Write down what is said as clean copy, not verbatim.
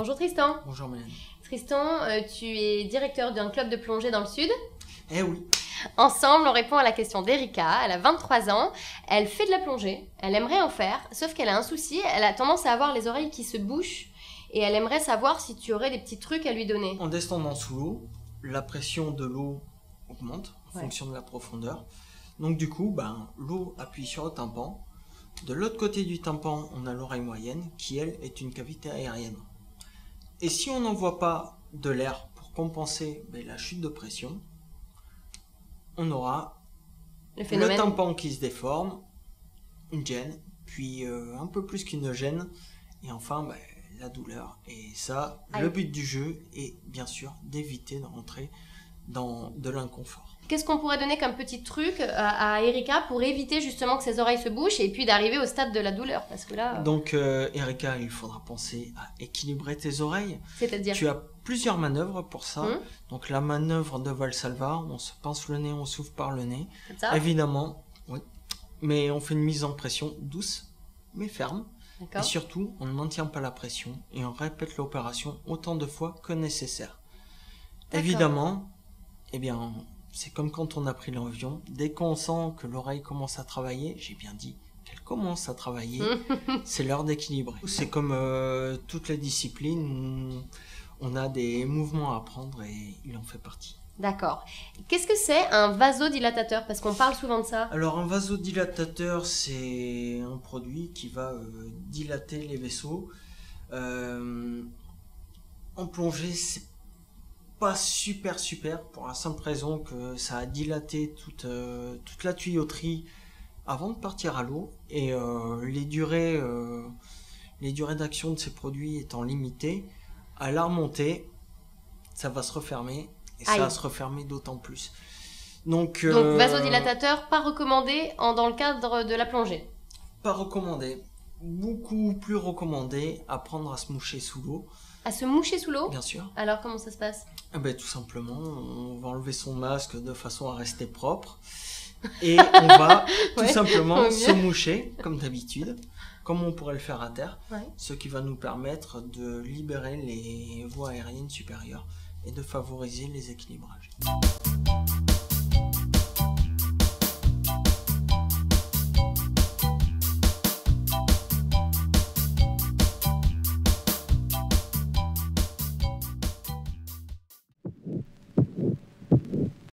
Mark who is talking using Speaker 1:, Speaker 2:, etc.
Speaker 1: Bonjour Tristan.
Speaker 2: Bonjour Mélanie.
Speaker 1: Tristan, tu es directeur d'un club de plongée dans le sud.
Speaker 2: Eh oui.
Speaker 1: Ensemble, on répond à la question d'Erika. Elle a 23 ans, elle fait de la plongée, elle aimerait en faire, sauf qu'elle a un souci, elle a tendance à avoir les oreilles qui se bouchent et elle aimerait savoir si tu aurais des petits trucs à lui donner.
Speaker 2: En descendant sous l'eau, la pression de l'eau augmente en
Speaker 1: Ouais.
Speaker 2: fonction de la profondeur. Donc du coup, l'eau appuie sur le tympan. De l'autre côté du tympan, on a l'oreille moyenne qui, elle, est une cavité aérienne. Et si on n'envoie pas de l'air pour compenser la chute de pression, on aura le tympan qui se déforme, une gêne, puis un peu plus qu'une gêne, et enfin la douleur. Et ça, le but du jeu est bien sûr d'éviter de rentrer dans de l'inconfort.
Speaker 1: Qu'est-ce qu'on pourrait donner comme petit truc à Erika pour éviter justement que ses oreilles se bouchent et puis d'arriver au stade de la douleur? Parce que là...
Speaker 2: Donc Erika, il faudra penser à équilibrer tes oreilles.
Speaker 1: C'est-à-dire?
Speaker 2: Tu as plusieurs manœuvres pour ça. Donc la manœuvre de Valsalva, on se pince le nez, on souffle par le nez.
Speaker 1: Ça
Speaker 2: évidemment, oui. Mais on fait une mise en pression douce, mais ferme. Et surtout, on ne maintient pas la pression et on répète l'opération autant de fois que nécessaire. Évidemment, c'est comme quand on a pris l'avion. Dès qu'on sent que l'oreille commence à travailler, j'ai bien dit qu'elle commence à travailler, c'est l'heure d'équilibrer. C'est comme toutes les disciplines, on a des mouvements à apprendre et il en fait partie.
Speaker 1: D'accord. Qu'est-ce que c'est un vasodilatateur? Parce qu'on parle souvent de ça.
Speaker 2: Alors un vasodilatateur, c'est un produit qui va dilater les vaisseaux. En plongée, c'est pas super pour la simple raison que ça a dilaté toute la tuyauterie avant de partir à l'eau et les durées d'action de ces produits étant limitées, à la remontée, ça va se refermer. Et ça va se refermer d'autant plus. Donc
Speaker 1: vasodilatateur, pas recommandé dans le cadre de la plongée?
Speaker 2: Pas recommandé. Beaucoup plus recommandé, apprendre à se moucher sous l'eau.
Speaker 1: À se moucher sous l'eau?
Speaker 2: Bien sûr.
Speaker 1: Alors comment ça se passe?
Speaker 2: Tout simplement, on va enlever son masque de façon à rester propre. Et on va tout simplement se moucher, comme d'habitude, comme on pourrait le faire à terre. Ce qui va nous permettre de libérer les voies aériennes supérieures et de favoriser les équilibrages.